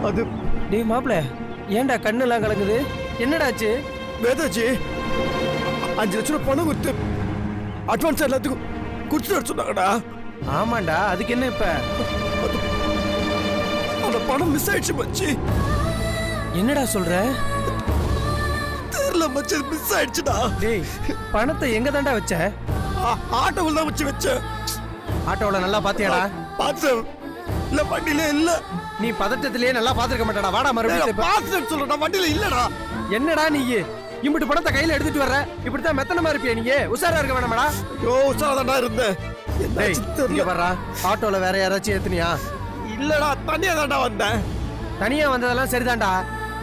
அது டேய் மாப்பிள, ஏன்டா கண்ணெல்லாம் கலங்குது? என்னடாச்சு? வேதாஜி 5 லட்சம் ரூபாய் பணம் கொடுத்து அட்வான்ஸ் எல்லாத்துக்கும் கொடுத்துட்டு சொன்னாங்கடா. ஆமாண்டா, அதுக்கு என்ன இப்ப? அந்த பணம் மிஸ் ஆயிடுச்சு மச்சி. என்னடா சொல்ற? தெரியல மச்சி, மிஸ் ஆயிடுச்சுடா. டேய், பணத்தை எங்க தாண்டா வச்ச? ஆட்டோவில் தான் வச்சேன். ஆட்டோவில் நல்லா பாத்தியாடா? பார்த்தேன். இல்ல வண்டியில இல்ல. நீ பதட்டத்திலேயே நல்லா பாத்துக்க மாட்டடா. வாடா மறுபடியும் பார்த்தேன்னு சொல்றேன், வண்டியில இல்லடா. என்னடா நீ இம்பிட்டு பணத்தை கையில எடுத்துட்டு வர்ற? இப்படித்தான் மெத்தனமா இருப்பியா நீ? உஷாரா இருக்க வேணாமடா? ஐயோ, உஷாராதான்டா இருந்தேன். இங்க வர்றா, ஆட்டோல வேற யாராச்சும் ஏத்துனியா? இல்லடா, தனியா தான்டா வந்தேன். தனியா வந்ததெல்லாம் சரிதான்டா,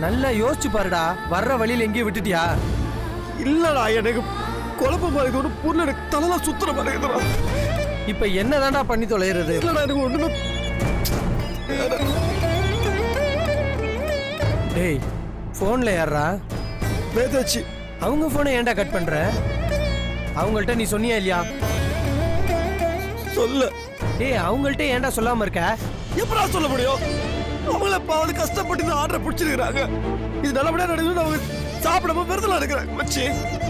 நல்லா யோசிச்சு பாருடா. வர்ற வழியில எங்கேயும் விட்டுட்டியா? இல்லடா, எனக்கு குழப்பமா இருக்குது. ஒரு பொருள் எனக்கு தலைலாம் சுத்துற மாதிரி இருக்குதுடா. இப்ப என்னதான்டா பண்ணி தொலைகிறது? இல்லடா, எனக்கு ஒண்ணுமே. டேய், போன்ல யாரா? வேதாச்சி. அவங்க போனை ஏன்டா கட் பண்ற? அவங்கள்ட்ட நீ சொன்னியா இல்லையா? சொல்ல. டேய், அவங்கள்ட்ட ஏன்டா சொல்லாம இருக்க? எப்படா சொல்ல முடியும்? அவங்கள பாவது கஷ்டப்பட்டு இந்த ஆர்டரை பிடிச்சிருக்காங்க. இது நல்லபடியா நடக்குதுன்னு அவங்க சாப்பிடாம விரதலாம் இருக்கிறாங்க மச்சி.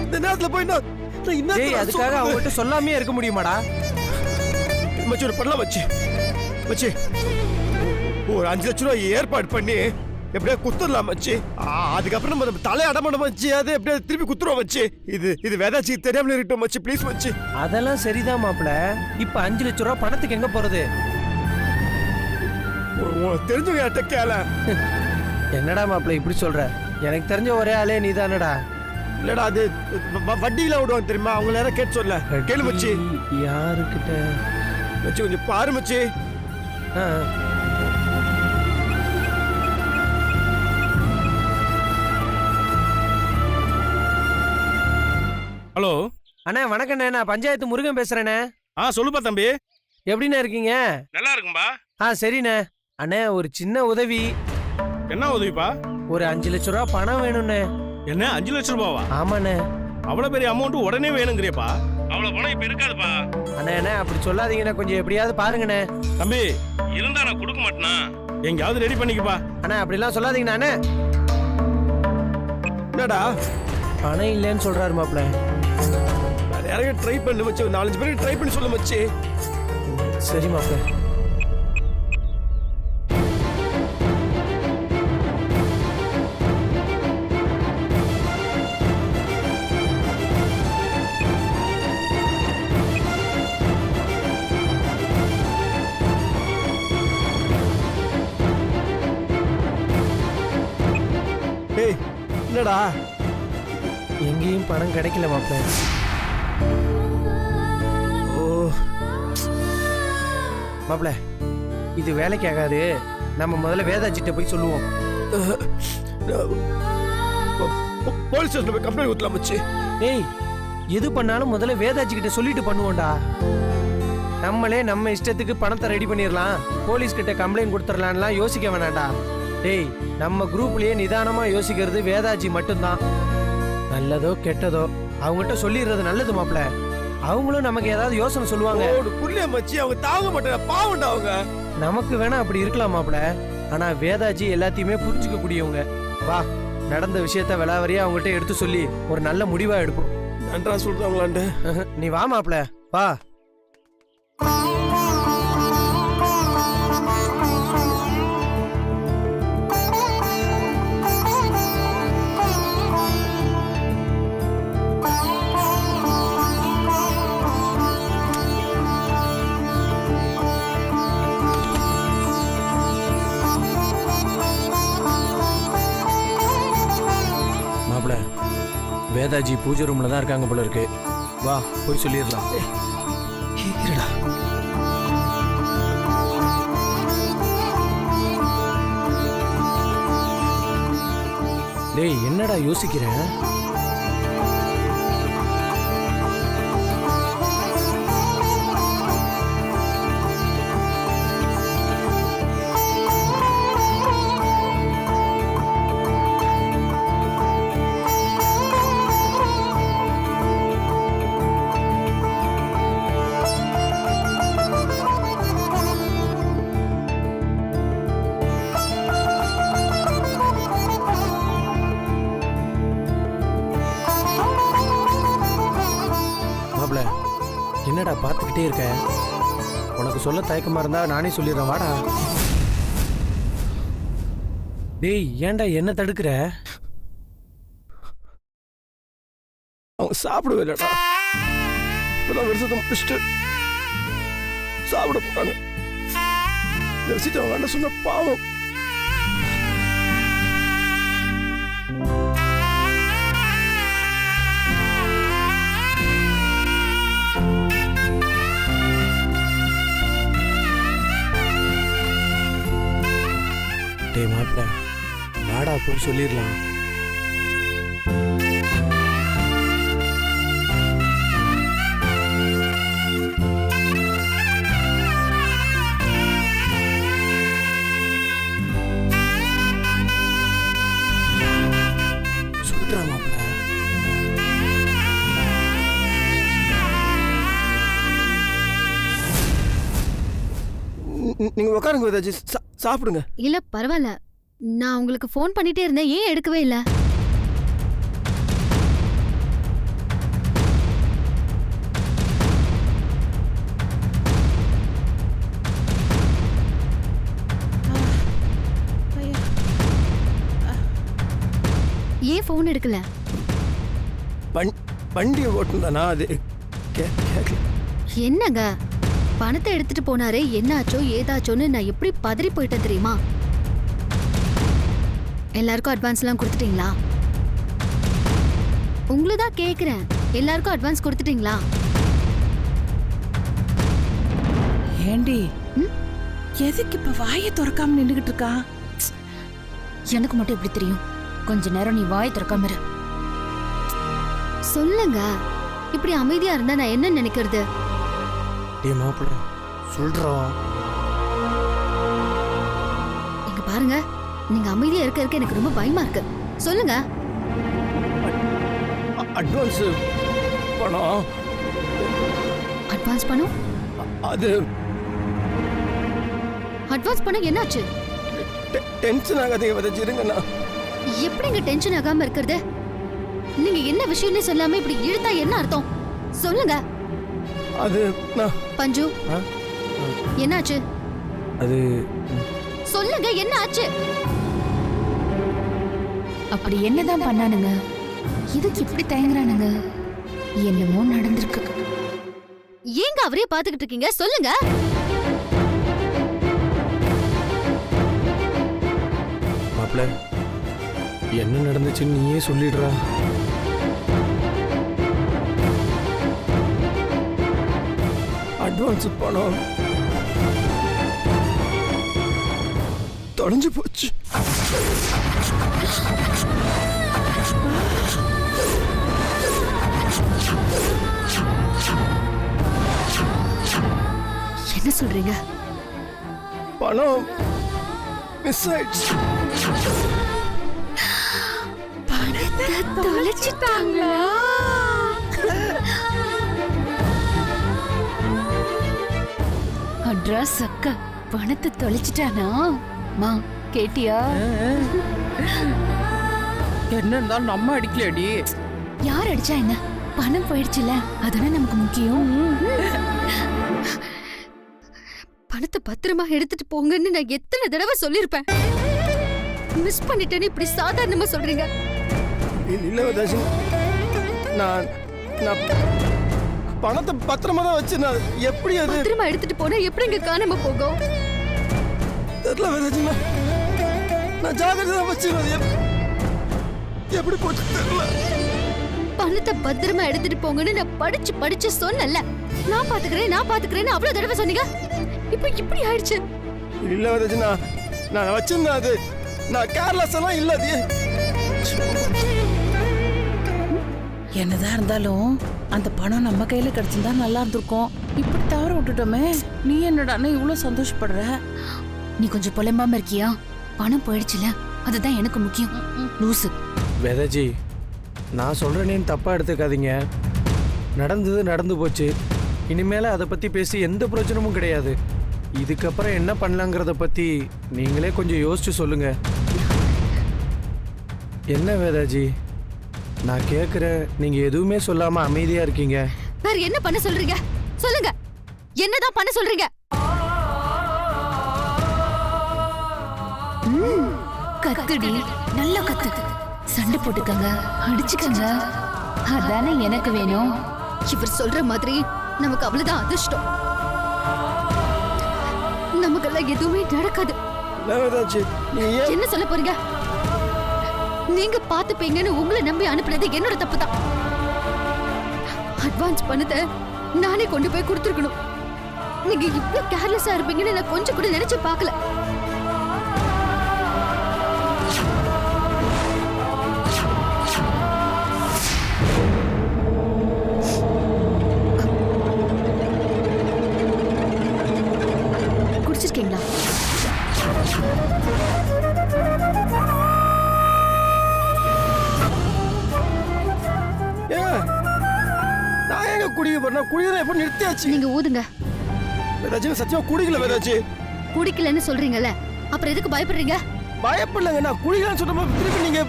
இந்த நேரத்துல போய் டேய், அதுக்காக அவங்கள்ட்ட சொல்லாமே இருக்க முடியுமாடா? மச்சி ஒரு பண்ணலாம் மச்சி. மச்சி ஒரு 5 லட்சம் ரூபாய் ஏற்பாடு பண்ணி எப்படியா குத்துடலாம் மச்சி. அதுக்கப்புறம் நம்ம தலை அடமாட மச்சி. அது எப்படியா திருப்பி குத்துருவோம் மச்சி. இது வேதாச்சி தெரியாமல இருக்கட்டும் மச்சி, ப்ளீஸ் மச்சி. அதெல்லாம் சரிதான் மாப்பிள. இப்ப 5 லட்சம் ரூபாய் பணத்துக்கு எங்க போறது? தெரிஞ்சவங்க யார்ட்ட கேள. என்னடா மாப்பிள இப்படி சொல்ற? எனக்கு தெரிஞ்ச ஒரே ஆளே நீ தானடா. இல்லடா, அது வட்டியில விடுவாங்க தெரியுமா? அவங்க நேரம் கேட்டு சொல்ல. கேளு மச்சி. யாருக்கிட்ட மச்சி கொஞ்சம் பாரு மச்சி. ஹலோ அண்ணா, வணக்கண்ணே. நான் பஞ்சாயத்து முருகன் பேசுறேண்ணே. சொல்லுப்பா தம்பி. எப்படிண்ணே இருக்கீங்க? நல்லா இருக்கும்பா. சரிண்ணே. அண்ணே, ஒரு சின்ன உதவி. என்ன உதவிப்பா? ஒரு 5 லட்சம் ரூபாய் பணம் வேணும்ண்ணே. என்ன 5 லட்சம் ரூபாவா? ஆமாண்ணே. அவ்வளவு பெரிய அமௌண்ட் உடனே வேணுங்கிறியப்பா? அவ்வளவு பணம் இப்ப இருக்காதுப்பா. அண்ணே அப்படி சொல்லாதீங்கண்ணே, கொஞ்சம் எப்படியாவது பாருங்கண்ணே. தம்பி, இருந்தா நான் கொடுக்க மாட்டேனா? எங்கயாவது ரெடி பண்ணிக்கப்பா. அண்ணா அப்படிலாம் சொல்லாதீங்கண்ணா. அண்ணே, என்னடா பணம் இல்லைன்னு சொல்றாரு மாப்பிள்ள. யாரையும் ட்ரை பண்ணு மச்சி. 4-5 பேருக்கு ட்ரை பண்ணி சொல்ல மச்சி. சரி மாப்பிள்ள. என்னடா, எங்கேயும் பணம் கிடைக்கல மாப்பிள்ள. மாப்பிள்ள, இது வேலைக்கு ஆகாது. நம்ம முதல்ல வேதாச்சிட்ட போய் சொல்லுவோம். போலீஸ் ஸ்டேஷன்ல போய் கம்ப்ளைண்ட் கொடுக்கலாம் மச்சி. ஏய், எது பண்ணாலும் முதல்ல வேதாச்சி கிட்ட சொல்லிட்டு பண்ணுவோம்டா. நம்மளே நம்ம இஷ்டத்துக்கு பணத்தை ரெடி பண்ணிடலாம். போலீஸ் கிட்ட கம்ப்ளைண்ட் கொடுத்துடலாம்லாம் யோசிக்க வேணாம்டா. டேய், நம்ம குரூப்லயே நிதானமா யோசிக்கிறது வேதாஜி மட்டும்தான். நல்லதோ கெட்டதோ அவங்ககிட்ட சொல்லிடுறது நல்லது மாப்பிள்ள. அவங்களும் நமக்கு ஏதாவது யோசனை சொல்லுவாங்க. புரியல மச்சி, அவங்க தாங்க மாட்டாங்க, பாவம்டா அவங்க. நமக்கு வேணா அப்படி இருக்கலாம் மாப்பிள்ள, ஆனா வேதாஜி எல்லாத்தையுமே புரிஞ்சுக்க கூடியவங்க. வா, நடந்த விஷயத்த விளாவரியா அவங்ககிட்ட எடுத்து சொல்லி ஒரு நல்ல முடிவா எடுப்போம். நன்றா சொல்றாங்களாண்டு. நீ வா மாப்பிள்ள, வா. வேதாஜி பூஜை ரூம்ல தான் இருக்காங்க போல இருக்கு. வா, போய் சொல்லிடலாம். டேய், என்னடா யோசிக்கிற? பார்த்துக்கிட்டே இருக்கேன். உனக்கு சொல்ல தயக்கமா இருந்தா நானே சொல்லிடுறேன், வாடா. டேய், ஏன்டா என்ன தடுக்கிற? அவங்க சாப்பிடவே இல்லடா. இப்பதான் விரதத்தை முடிச்சுட்டு சாப்பிட போறாங்க. இந்த விஷயத்தை அவங்க அண்ணன் சொன்ன பாவம். டேய் மாப்பிள்ள, வாடா போய் சொல்லிடலாம். சொல்றா மாப்பிள்ள. நீங்க உட்காருங்க வேதாஜி, சாப்பிடுங்க. இல்ல பரவாயில்ல, நான் உங்களுக்கு ஃபோன் பண்ணிட்டே இருந்தேன், ஏன் எடுக்கவே இல்ல? ஏன் ஃபோன் எடுக்கல? வண்டி ஓட்டுதானா அது கேட்கல. என்னங்க பணத்தை எடுத்துட்டு போனாரே, என்னாச்சோ ஏதாச்சோன்னு நான் எப்படி பதறி போயிட்டேன் தெரியுமா? எல்லாருக்கும் அட்வான்ஸ் எல்லாம் கொடுத்துட்டீங்களா? உங்களை தான் கேக்குறேன், எல்லாருக்கும் அட்வான்ஸ் கொடுத்துட்டீங்களா? ஏண்டி எதுக்கு இப்ப வாயை திறக்காம நின்னுகிட்டு இருக்கா? எனக்கு மட்டும் எப்படி தெரியும்? கொஞ்ச நேரம் நீ வாயை திறக்காம இரு. சொல்லுங்க, இப்படி அமைதியா இருந்தா நான் என்ன நினைக்கிறது? டேய் மாப்பிள்ள, சொல்றோம். இங்க பாருங்க, நீங்க அமைதியா இருக்க எனக்கு ரொம்ப பயமா இருக்கு. சொல்லுங்க. அட்வான்ஸ் பணம். அட்வான்ஸ் பணம்? அது அட்வான்ஸ் பணம் என்னாச்சு? டென்ஷன் ஆகாதீங்க வேதாஜி, இருங்கண்ணா. எப்படிங்க டென்ஷன் ஆகாம இருக்கிறது? நீங்க என்ன விஷயம்னு சொல்லாம இப்படி இழுத்தா என்ன அர்த்தம்? சொல்லுங்க. அது பஞ்சு, என்னாச்சு? அது சொல்லுங்க, என்ன ஆச்சு? அப்படி என்னதான் பண்ணானுங்க? இதுக்கு இப்படி தயங்குறானுங்க? என்னமோ நடந்திருக்கு. ஏங்க அவரே பாத்துக்கிட்டு இருக்கீங்க? சொல்லுங்க. மாப்பிள்ள, என்ன நடந்துச்சுன்னு நீயே சொல்லிடுறா. அட்வான்ஸ் பணம் தொலைஞ்சு போச்சு. என்ன சொல்றீங்க? பணம் மிஸ் ஆயிடுச்சு. பணத்தை தொலைச்சிட்டாங்களா? அட்ரஸ் அக்கா பணத்தை தொலைச்சிட்டானா? மா கேட்டியா? என்ன இருந்தாலும் நம்ம அடிக்கலடி. யார் அடிச்சா என்ன, பணம் போயிடுச்சுல, அதுதான் நமக்கு முக்கியம். பணத்தை பத்திரமா எடுத்துட்டு போங்கன்னு நான் எத்தனை தடவை சொல்லிருப்பேன். மிஸ் பண்ணிட்டேன்னு இப்படி சாதாரணமா சொல்றீங்க? இல்ல வேதாஜி, நான் பணத்தை பத்திரமா தான் வச்சு, நான் எப்படி அது பத்திரமா எடுத்துட்டு போனா எப்படிங்க காணாம போகும்? தெரியல வேதாஜி, நான் ஜாகிரதையா வச்சு எப்படி போச்சு தெரியல. பணத்தை பத்திரமா எடுத்துட்டு போங்கன்னு நான் படிச்சு சொன்னல. நான் பாத்துக்கிறேன்னு அவ்வளவு தடவை சொன்னீங்க. இப்ப இப்படி ஆயிடுச்சு. இல்ல வேதாஜி, நான் வச்சிருந்தேன், அது நான் கேர்லெஸ் எல்லாம் இல்ல. அது என்னதான் இருந்தாலும் அந்த பணம் நம்ம கையில கிடைச்சிருந்தா நல்லா இருந்திருக்கும். இப்படி தவற விட்டுட்டோமே. நீ என்னடான்னு இவ்வளவு சந்தோஷப்படுற? நீ கொஞ்சம் புலம்பாம இருக்கியா? பணம் போயிடுச்சுல, அதுதான் எனக்கு முக்கியம். லூசு. வேதாஜி, நான் சொல்றேனேன்னு தப்பா எடுத்துக்காதீங்க. நடந்தது நடந்து போச்சு. இனிமேல அதை பத்தி பேசி எந்த பிரயோஜனமும் கிடையாது. இதுக்கப்புறம் என்ன பண்ணலாங்கிறத பத்தி நீங்களே கொஞ்சம் யோசிச்சு சொல்லுங்க. என்ன வேதாஜி, நான் கேட்குறேன், நீங்க எதுவுமே சொல்லாம அமைதியா இருக்கீங்க. வேற என்ன பண்ண சொல்றீங்க? சொல்லுங்க, என்னதான் பண்ண சொல்றீங்க? கத்துடி, நல்லா கத்து. சண்டை போட்டுக்கங்க, அடிச்சுக்கங்க. அதானே எனக்கு வேணும். இவர் சொல்ற மாதிரி நமக்கு அவ்வளவுதான் அதிர்ஷ்டம். நமக்கெல்லாம் எதுவுமே நடக்காது. வேதாஜி நீங்க ஏன் என்ன சொல்ல போறீங்க? நீங்க பாத்துப்பீங்கன்னு உங்களை நம்பி அனுப்புனது என்னோட தப்பு தான். அட்வான்ஸ் பணத்தை நானே கொண்டு போய் கொடுத்துருக்கணும். நீங்க இவ்ளோ கேர்லெஸ்ஸா இருப்பீங்கன்னு நான் கொஞ்சம் கூட நினைச்சு பார்க்கல. குடிச்சிருக்கீங்களா? நான் எங்க குடிக்க போறேன்? குடிக்கிறத எப்ப நிறுத்தியாச்சு? நீங்க ஊதுங்க. வேதாஜி சத்தியமா குடிக்கல வேதாஜி. குடிக்கலன்னு சொல்றீங்கல்ல, அப்புறம் எதுக்கு பயப்படுறீங்க? பயப்படலங்க, நான் குடிக்கலன்னு சொன்னப்ப திருப்பி நீங்க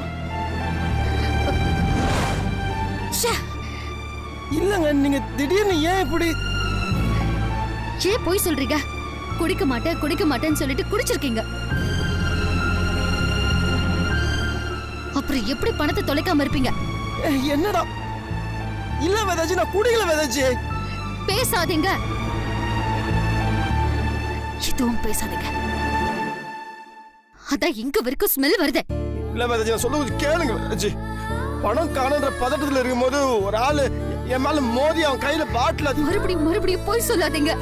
ச்சே, இல்லங்க. நீங்க திடீர்னு ஏன் இப்படி? ஏன் போய் சொல்றீங்க? குடிக்க மாட்டேன்னு சொல்லிட்டு குடிச்சிருக்கீங்க. அப்புறம் எப்படி பணத்தை தொலைக்காம இருப்பீங்க? என்னடா? இல்ல வேதாஜி, நான் குடிக்கல வேதாஜி. பேசாதீங்க, எதுவும் பேசாதீங்க. அதான் இங்க வரைக்கும் ஸ்மெல் வருது. இல்ல வேதாஜி, நான் சொல்ல கொஞ்சம் கேளுங்க வேதாஜி. பணம் காணுன்ற பதட்டத்துல இருக்கும்போது ஒரு ஆளு என் மேல மோதி அவன் கையில பாட்டில் மறுபடியும் போய் சொல்லாதீங்க.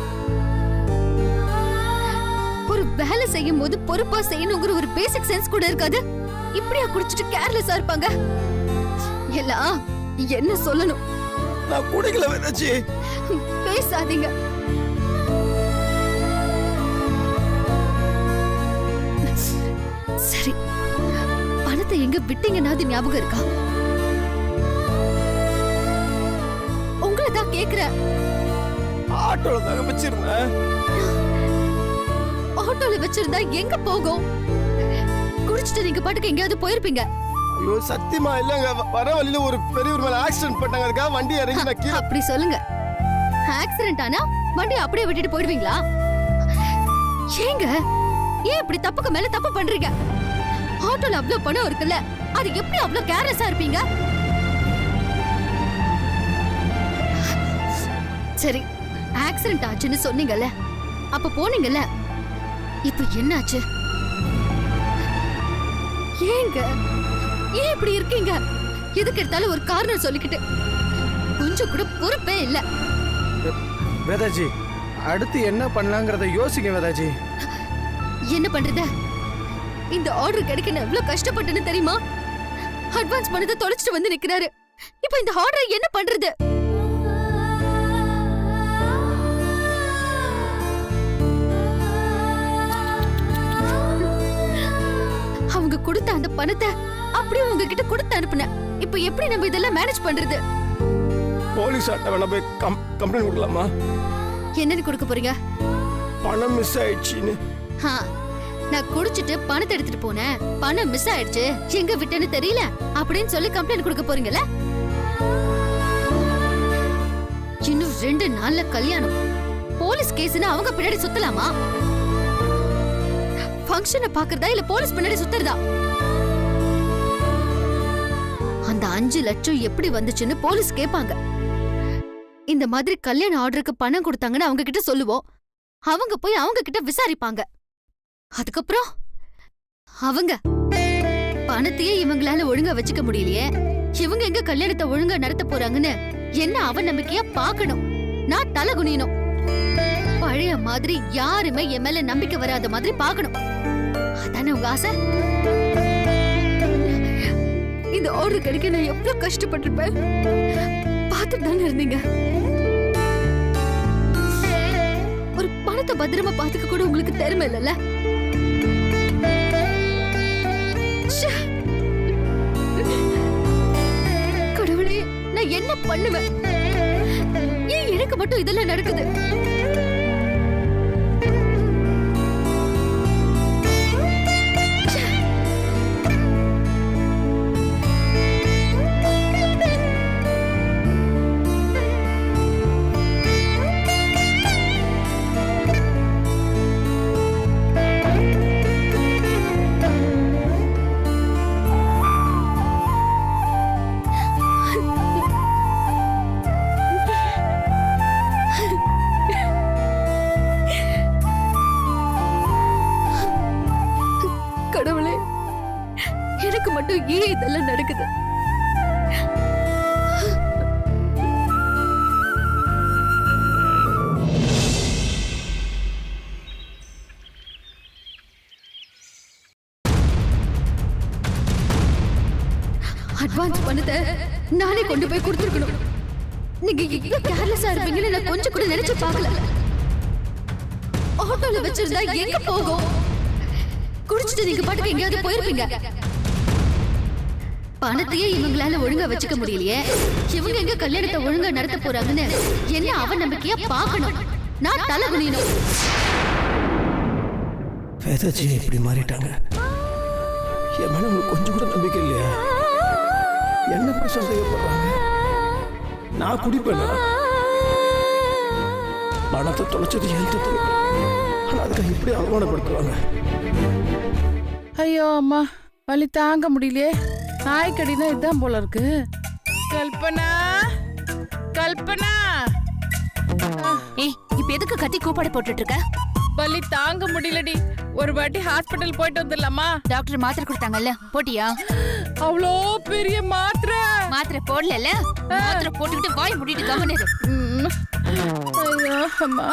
ஒரு வேலை செய்யும் போது பொறுப்பா செய்யணுங்கிற ஒரு பேசிக் சென்ஸ் கூட இருக்காது. இப்படியா குடிச்சிட்டு கேர்லெஸ்ஸா இருப்பாங்க? எல்லாம் என்ன சொல்லணும்? நான் குடிக்கல வேதாஜி. பேசாதீங்க. சரி, பணத்தை எங்க விட்டீங்கன்னா அது ஞாபகம் இருக்கா? உங்களை தான் கேக்குறேன். ஆட்டோல தாங்க வச்சிருந்தேன். ஆட்டோல வச்சிருந்தா எங்க போகும்? குடிச்சிட்டு நீங்க பாட்டுக்கு எங்கேயாவது போயிருப்பீங்க. ஐயோ சத்தியமா இல்லங்க. வர வழியில ஒரு பெரியவர் மேல ஆக்சிடென்ட் பண்ணாங்க. அதுக்காக வண்டி இறங்கி நான் கீழே. அப்படி சொல்லுங்க. ஆக்சிடென்ட் ஆனா வண்டி அப்படியே விட்டுட்டு போயிடுவீங்களா? ஏங்க, ஏன் இப்படி தப்புக்கு மேல தப்பு பண்றீங்க? ஆட்டோல அவ்வளவு பணம் இருக்குல்ல, அது எப்படி அவ்வளவு கேர்லெஸ்ஸா இருப்பீங்க? சரி, ஆக்சிடென்ட் ஆச்சுன்னு சொன்னீங்கல்ல, அப்ப போனீங்கல்ல, இப்ப என்னாச்சு? ஏங்க ஏன் இப்படி இருக்கீங்க? எதுக்கு எடுத்தாலும் ஒரு காரணம் சொல்லிக்கிட்டு கொஞ்சம் கூட பொறுப்பே இல்ல. வேதாஜி, அடுத்து என்ன பண்ணலாங்கிறத யோசிங்க வேதாஜி. என்ன பண்றது? இந்த ஆர்டர் கிடைக்க நான் எவ்வளவு கஷ்டப்பட்டேன்னு தெரியுமா? அட்வான்ஸ் பண்ணதை தொலைச்சிட்டு வந்து நிக்கிறாரு. இப்ப இந்த ஆர்டர் என்ன பண்றது? அவங்க கொடுத்த அந்த பணத்தை அப்படியே உங்ககிட்ட கொடுத்து அனுப்புனேன். இப்ப எப்படி நம்ம இதெல்லாம் மேனேஜ் பண்றது? போலீஸ் ஆட்ட வேணா போய் கம்ப்ளைண்ட் கொடுக்கலாமா? என்னன்னு கொடுக்க போறீங்க? பணம் மிஸ் ஆயிடுச்சுன்னு. நான் குடிச்சிட்டு பணத்தை எடுத்துட்டு போனேன், பணம் மிஸ் ஆயிடுச்சு, எங்க விட்டேன்னு தெரியல அப்படின்னு சொல்லி கம்ப்ளைண்ட் கொடுக்க போறீங்கல்ல? இன்னும் 2 நாள்ல கல்யாணம். போலீஸ் கேஸ்னு அவங்க பின்னாடி சுத்தலாமா? ஃபங்க்ஷனை பாக்குறதா இல்ல போலீஸ் பின்னாடி சுத்துறதா? அந்த 5 லட்சம் எப்படி வந்துச்சுன்னு போலீஸ் கேட்பாங்க. இந்த மாதிரி கல்யாண ஆர்டருக்கு பணம் கொடுத்தாங்கன்னு அவங்க கிட்ட சொல்லுவோம். அவங்க போய் அவங்க கிட்ட விசாரிப்பாங்க. அதுக்கப்புறம் அவங்க பணத்தையே இவங்களால ஒழுங்கா வச்சுக்க முடியலையே, இவங்க எங்க கல்யாணத்தை ஒழுங்கா நடத்த போறாங்கன்னு என்ன அவநம்பிக்கையா பார்க்கணும். நான் தலை குனியணும். பழைய மாதிரி யாருமே என் மேல நம்பிக்கை வராத மாதிரி பார்க்கணும். அதானே உங்க ஆசை? இந்த ஆர்டர் கிடைக்க நான் எவ்வளவு கஷ்டப்பட்டிருப்பேன் பார்த்துட்டு தானே இருந்தீங்க. ஒரு பணத்தை பத்திரமா பாத்துக்க கூட உங்களுக்கு திறமை இல்லைல்ல? கடவுளே, நான் என்ன பண்ணுவேன்? ஏன் எனக்கு மட்டும் இதெல்லாம் நடக்குது? எனக்கு மட்டும் ஏன் இதெல்லாம் நடக்குது? அட்வான்ஸ் பணத்தை நானே கொண்டு போய் கொடுத்துருக்கணும். நீங்க இவ்வளவு கேர்லெஸ்ஸா இருப்பீங்கன்னு நான் கொஞ்சம் கூட நினைச்சு பார்க்கல. ஆட்டோல வச்சிருந்தா எங்க போகும்? குடிச்சிட்டு நீங்க பாட்டுக்கு எங்கேயாவது போயிருப்பீங்க. பணத்தையே இவங்களால ஒழுங்கா வச்சுக்க முடியலையே, இவங்க எங்க கல்யாணத்தை ஒழுங்கா நடத்த போறாங்கன்னு என்ன அவ நம்பிக்கையா பார்க்கணும். நான் தலை குனியணும். வேதாஜி இப்படி மாறிட்டாங்க. என் மேல உங்களுக்கு கொஞ்சம் கூட நம்பிக்கை இல்லையா? என்ன போய் சந்தேகப்படுறாங்க? நான் குடிப்பேனா? பணத்தை தொலைச்சது ஏன் தப்பு? ஆனா அதுக்காக இப்படி அவமானப்படுத்துவாங்க. ஐயோ அம்மா, வலி தாங்க முடியலையே. நாய்க்கடினா இதுதான் போல இருக்கு. கல்பனா, கல்பனா. ஏய், இப்ப எதுக்கு கத்தி கூப்பாடு போட்டுட்டு இருக்க? வலி தாங்க முடியலடி. ஒரு வாட்டி ஹாஸ்பிட்டல் போயிட்டு வந்துடலாமா? டாக்டர் மாத்திரை கொடுத்தாங்கல்ல, போட்டியா? அவ்வளோ பெரிய மாத்திரை. மாத்திரை போடல, மாத்திரை போட்டுக்கிட்டு வாய் மூடிட்டு கவனிரு. ஐயோ அம்மா.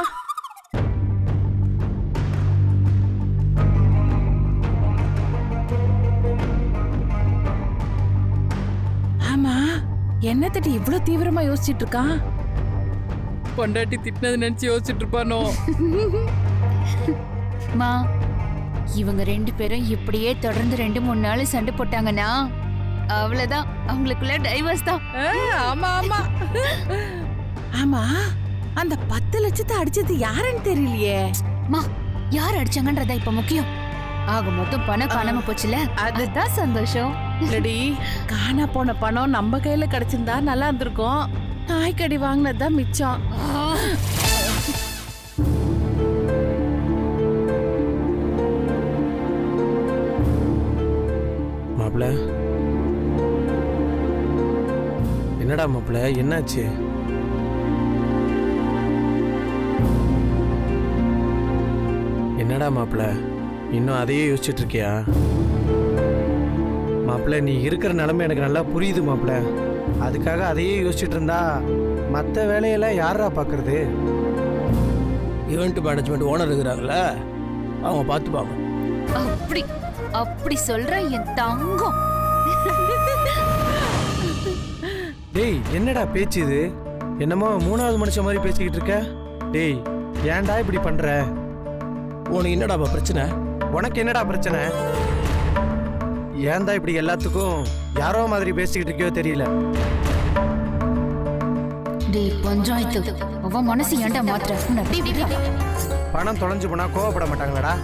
ஆமா, என்னத்தடி இவ்வளவு தீவிரமா யோசிச்சுட்டு இருக்கான்? பொண்டாட்டி திட்டினது நினைச்சு யோசிச்சுட்டு இருப்பானோ? மா, இவங்க 2 பேரும் இப்படியே தொடர்ந்து 2-3 நாள் சண்டை போட்டாங்கன்னா அவ்வளவுதான், அவங்களுக்குள்ள டைவர்ஸ் தான். ஆமா ஆமா ஆமா. அந்த 10 லட்சத்தை அடிச்சது யாருன்னு தெரியலையே. மா, யார் அடிச்சாங்கன்றதா இப்ப முக்கியம். ஆக மொத்தம் பணம் காணாம போச்சுல, அதுதான் சந்தோஷம். இல்லடி, காணா போன பணம் நம்ம கையில கிடைச்சிருந்தா நல்லா இருந்திருக்கும். நாய்க்கடி வாங்கினதுதான் மிச்சம். மாப்பிள்ள, என்னடா மாப்பிள்ள, என்னாச்சு? என்னடா மாப்பிள்ள, இன்னும் அதையே யோசிச்சுட்டு இருக்கியா? மாப்பிள்ள, நீ இருக்கிற நிலைமை எனக்கு நல்லா புரியுது மாப்பிள்ள. அதுக்காக அதையே யோசிச்சுட்டு இருந்தா மற்ற வேலையெல்லாம் யாரா பார்க்கறது? ஈவெண்ட் மேனேஜ்மெண்ட் ஓனர் இருக்கிறாங்களா, அவங்க பார்த்துப்பாங்க. அப்படி அப்படி சொல்ற என் தங்கம். டேய், என்னடா பேச்சு இது? என்னமோ 3வது மனுஷன் மாதிரி பேசிக்கிட்டு இருக்க. டேய், ஏன்டா இப்படி பண்ற? உனக்கு என்னடா பிரச்சனை? உனக்கு என்னடா பிரச்சனை? ஏன்டா இப்படி எல்லாத்துக்கும் யாரோ மாதிரி பேசிக்கிட்டு இருக்கியோ தெரியல. டேய் பஞ்சாயத்து, அவன் மனசு ஏன்டா மாற்ற? பணம் தொலைஞ்சு போனா கோவப்பட மாட்டாங்களாடா?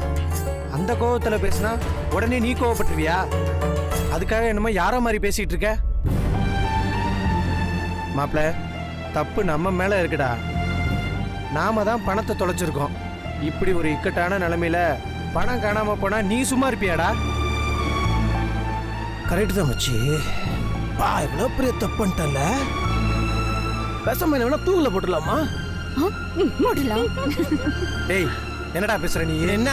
அந்த கோவத்துல பேசினா உடனே நீ கோவப்பட்டுருவியா? அதுக்காக என்னமோ யாரோ மாதிரி பேசிட்டு இருக்க. மாப்பிள்ள, தப்பு நம்ம மேல இருக்குடா. நாம தான் பணத்தை தொலைச்சிருக்கோம். இப்படி ஒரு இக்கட்டான நிலைமையில பணம் காணாம போனா நீ சும்மா இருப்பியாடா? கரெக்ட் தான் மச்சி. இவ்வளவு பெரிய தப்பு பண்ணிட்டல, பேசாம என்ன வேணா தூங்கல போட்டுடலாமா? போடலாம். டேய், என்னடா பேசுற நீ? என்ன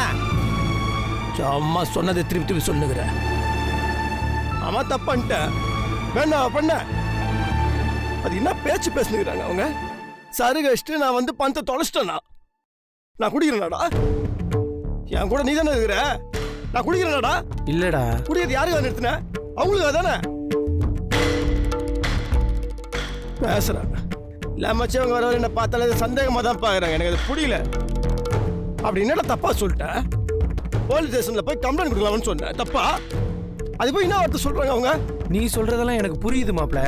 அம்மா சொன்னதை திருப்பி திருப்பி சொல்லுகிற? அம்மா தப்பு பண்ணிட்டேன், வேண்டாம் பண்ண. அது என்ன பேச்சு பேசுனுங்கிறாங்க அவங்க? சருக வச்சுட்டு நான் வந்து பணத்தை தொலைச்சிட்டேனா? நான் குடிக்கிறேனாடா? என் கூட நீ தானே இருக்கிற. நான் குடிக்கிறேனாடா? இல்லடா. குடிக்கிறது யாருக்காக நிறுத்தின? அவங்களுக்காக தானே பேசுறாங்க. இல்லாமச்சு அவங்க வர என்ன பார்த்தாலே சந்தேகமா தான் பாக்குறாங்க. எனக்கு அது புரியல. அப்படி என்னடா தப்பா சொல்லிட்டேன்? போலீஸ் ஸ்டேஷன்ல போய் கம்ப்ளைண்ட் கொடுக்கலாம்னு சொன்னேன். தப்பா? அது போய் என்ன வார்த்தை சொல்றாங்க அவங்க? நீ சொல்றதெல்லாம் எனக்கு புரியுது மாப்ள.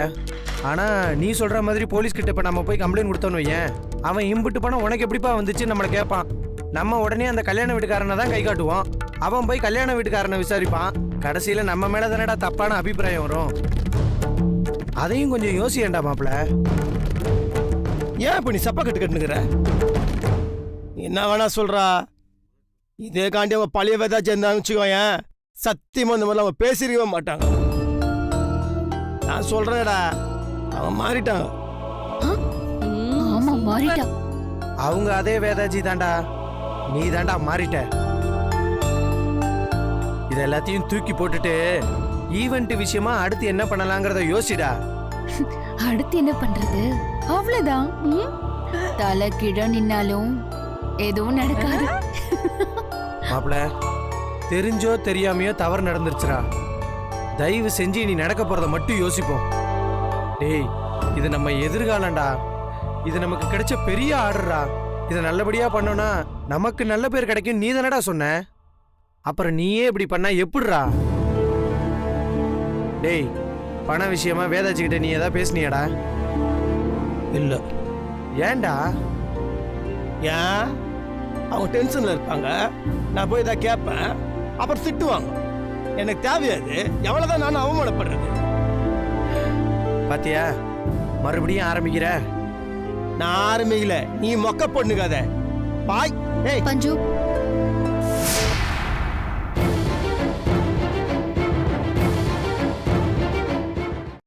ஆனா நீ சொல்ற மாதிரி போலீஸ் கிட்ட இப்ப நம்ம போய் கம்ப்ளைண்ட் கொடுத்தோன்னு வையேன், அவன் இம்புட்டு பணம் உனக்கு எப்படிப்பா வந்துச்சு நம்மளை கேட்பான். நம்ம உடனே அந்த கல்யாண வீட்டுக்காரனை தான் கை காட்டுவோம். அவன் போய் கல்யாண வீட்டுக்காரனை விசாரிப்பான். கடைசியில நம்ம மேல தானடா தப்பான அபிப்பிராயம் வரும். அதையும் கொஞ்சம் யோசியேண்டா மாப்ள. ஏன் இப்ப நீ சப்பா கட்டு கட்டுனுக்கிற? என்ன வேணா சொல்றா? இதே காண்டி அவங்க பழைய வேதாச்சும் இருந்தான்னு வச்சுக்கோயேன், சத்தியமா இந்த மாதிரி அவங்க பேசிருக்கவே மாட்டாங்க. நான் சொல்றேன்டா, அவங்க மாறிட்டாங்க. ஆமா மாறிட்டா. அவங்க அதே வேதாஜி தாண்டா, நீ தாண்டா மாறிட்ட. இது எல்லாத்தையும் தூக்கி போட்டுட்டு ஈவெண்ட் விஷயமா அடுத்து என்ன பண்ணலாங்கிறத யோசிடா. அடுத்து என்ன பண்றது? அவ்வளவுதான். தலை கீழ நின்னாலும் எதுவும் நடக்காது. மாப்பிள, தெரிஞ்சோ தெரியாமையோ தவறு நடந்துருச்சுடா. தயவு செஞ்சு நீ நடக்க போறத மட்டும் யோசிப்போம். டேய், இது நம்ம எதிர்காலம்டா. இது நமக்கு கிடைச்ச பெரிய ஆர்டரா. இதை நல்லபடியா பண்ணோம்னா நமக்கு நல்ல பேர் கிடைக்கும். நீ தானடா சொன்ன. அப்புறம் நீயே இப்படி பண்ணா எப்படிடா? டேய், பண விஷயமா வேதாச்சிக்கிட்ட நீ ஏதாவது பேசுனியாடா? இல்ல. ஏன்டா? ஏன்? அவங்க டென்ஷன்ல இருப்பாங்க. நான் போய் இதை கேட்பேன், அப்புறம் திட்டுவாங்க. எனக்கு தேவையாது. எவ்வளவுதான் நான் அவமானப்படுறது? பாத்தியா, மறுபடியும் ஆரம்பிக்கிற. நான் ஆரம்பிக்கல, நீ மொக்க பொண்ணுக்காத. பாய். ஏய் பஞ்சு